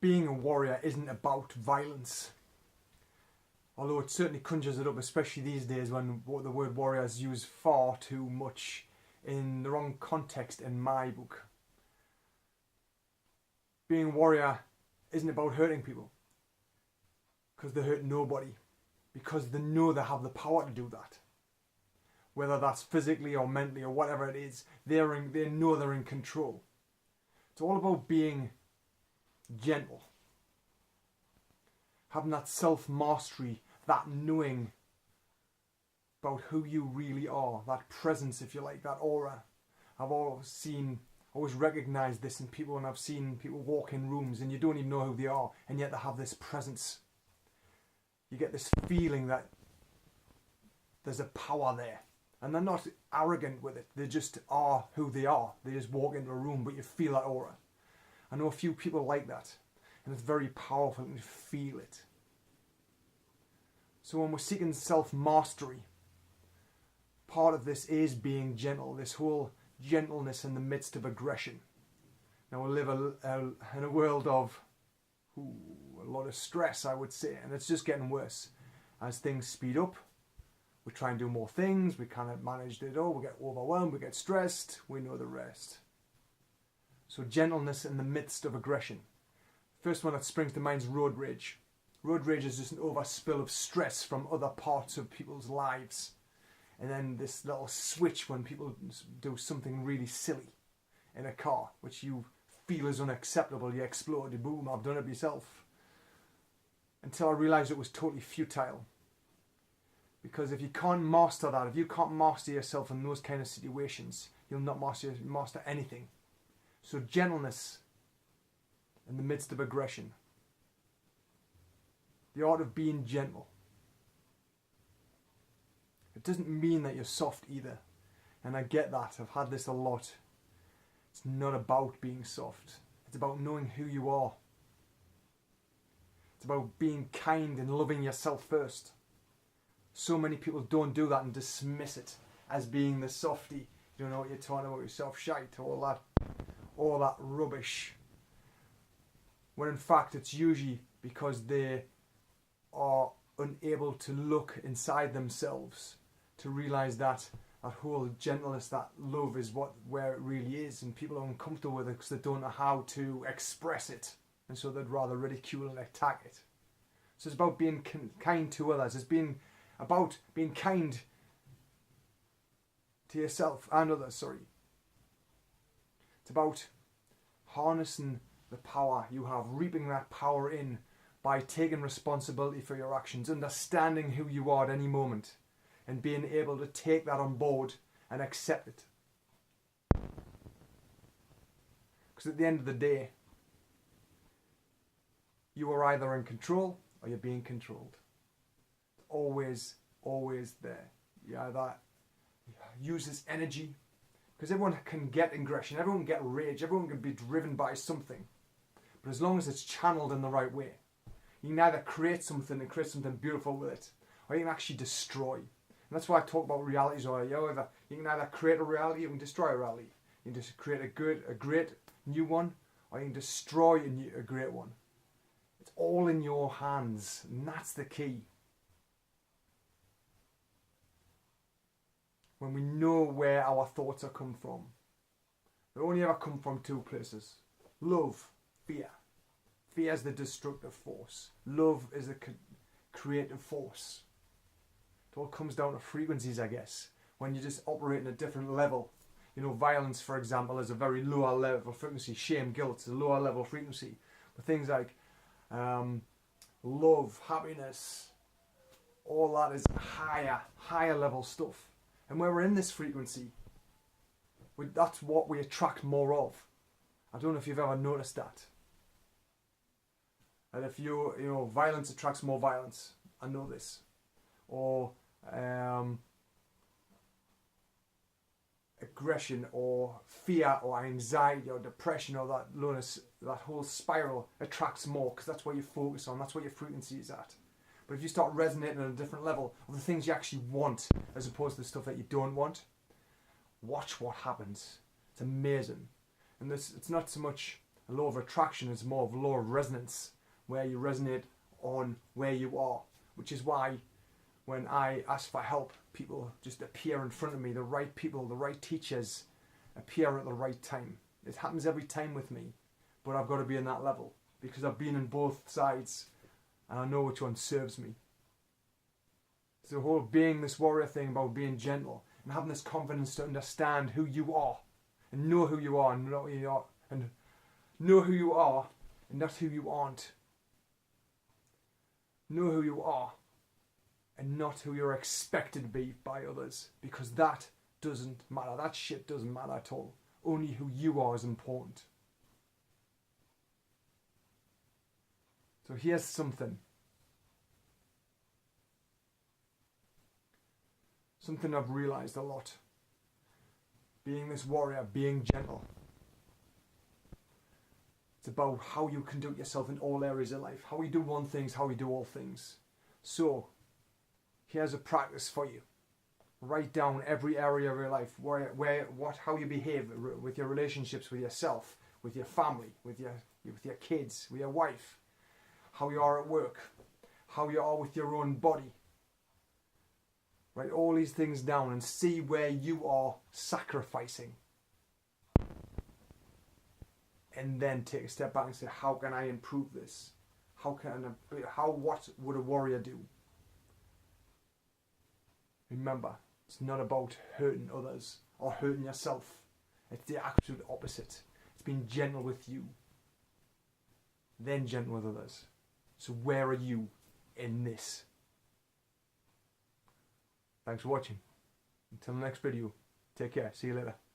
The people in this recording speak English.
being a warrior isn't about violence. Although it certainly conjures it up, especially these days when the word warrior is used far too much in the wrong context in my book. Being a warrior isn't about hurting people, because they hurt nobody, because they know they have the power to do that. Whether that's physically or mentally or whatever it is, they know they're in control. It's all about being gentle, having that self-mastery, that knowing about who you really are, that presence, if you like, that aura. I've always recognised this in people, and I've seen people walk in rooms and you don't even know who they are, and yet they have this presence. You get this feeling that there's a power there, and they're not arrogant with it, they just are who they are. They just walk into a room, but you feel that aura. I know a few people like that, and it's very powerful and you feel it. So when we're seeking self-mastery, part of this is being gentle, this whole gentleness in the midst of aggression. Now we live in a world of a lot of stress, I would say, and it's just getting worse. As things speed up, we try and do more things, we cannot manage it all, we get overwhelmed, we get stressed, we know the rest. So gentleness in the midst of aggression. First one that springs to mind is road rage. Road rage is just an overspill of stress from other parts of people's lives. And then this little switch when people do something really silly in a car, which you feel is unacceptable, you explode, you boom, I've done it myself. Until I realised it was totally futile. Because if you can't master that, if you can't master yourself in those kind of situations, you'll not master anything. So gentleness in the midst of aggression. The art of being gentle. It doesn't mean that you're soft either. And I get that. I've had this a lot. It's not about being soft. It's about knowing who you are. It's about being kind and loving yourself first. So many people don't do that and dismiss it as being the softie. You don't know what you're talking about, yourself shite, all that rubbish. When in fact it's usually because they are unable to look inside themselves to realise that whole gentleness, that love is where it really is, and people are uncomfortable with it because they don't know how to express it, and so they'd rather ridicule and attack it. So it's about being kind to others. It's about being kind to yourself and others, It's about harnessing the power you have, reaping that power in by taking responsibility for your actions, understanding who you are at any moment, and being able to take that on board and accept it. Because at the end of the day, you are either in control or you're being controlled. Always there. You either use this energy, because everyone can get aggression, everyone can get rage, everyone can be driven by something. But as long as it's channeled in the right way, you can either create something and create something beautiful with it, or you can actually destroy. And that's why I talk about realities earlier. You can either create a reality, or you can destroy a reality. You can just create a great new one, or you can destroy a great one. It's all in your hands, and that's the key. When we know where our thoughts are come from, they only ever come from two places: love, fear. Fear is the destructive force. Love is the creative force. It all comes down to frequencies, I guess. When you just operate in a different level. You know, violence, for example, is a very lower level frequency. Shame, guilt is a lower level frequency. But things like love, happiness, all that is higher level stuff. And when we're in this frequency, that's what we attract more of. I don't know if you've ever noticed that. And if violence attracts more violence. I know this. Or aggression or fear or anxiety or depression or that lowness, that whole spiral attracts more, because that's what you focus on, that's what your frequency is at. But if you start resonating on a different level of the things you actually want as opposed to the stuff that you don't want, watch what happens. It's amazing. And it's not so much A law of attraction is more of a law of resonance, where you resonate on where you are, which is why when I ask for help, people just appear in front of me. The right people, the right teachers appear at the right time. It happens every time with me, but I've got to be in that level because I've been in both sides and I know which one serves me. It's the whole being this warrior thing about being gentle and having this confidence to understand who you are and know who you are and know who you are and know who you are and not who you aren't. Know who you are and not who you're expected to be by others, because that doesn't matter. That shit doesn't matter at all. Only who you are is important. So here's something I've realized a lot. Being this warrior, being gentle. It's about how you conduct yourself in all areas of life. How you do one thing is how you do all things. So, here's a practice for you. Write down every area of your life, how you behave with your relationships with yourself, with your family, with your kids, with your wife, how you are at work, how you are with your own body. Write all these things down and see where you are sacrificing. And then take a step back and say, how can I improve this? What would a warrior do? Remember, it's not about hurting others or hurting yourself. It's the absolute opposite. It's being gentle with you, then gentle with others. So where are you in this? Thanks for watching. Until the next video, take care. See you later.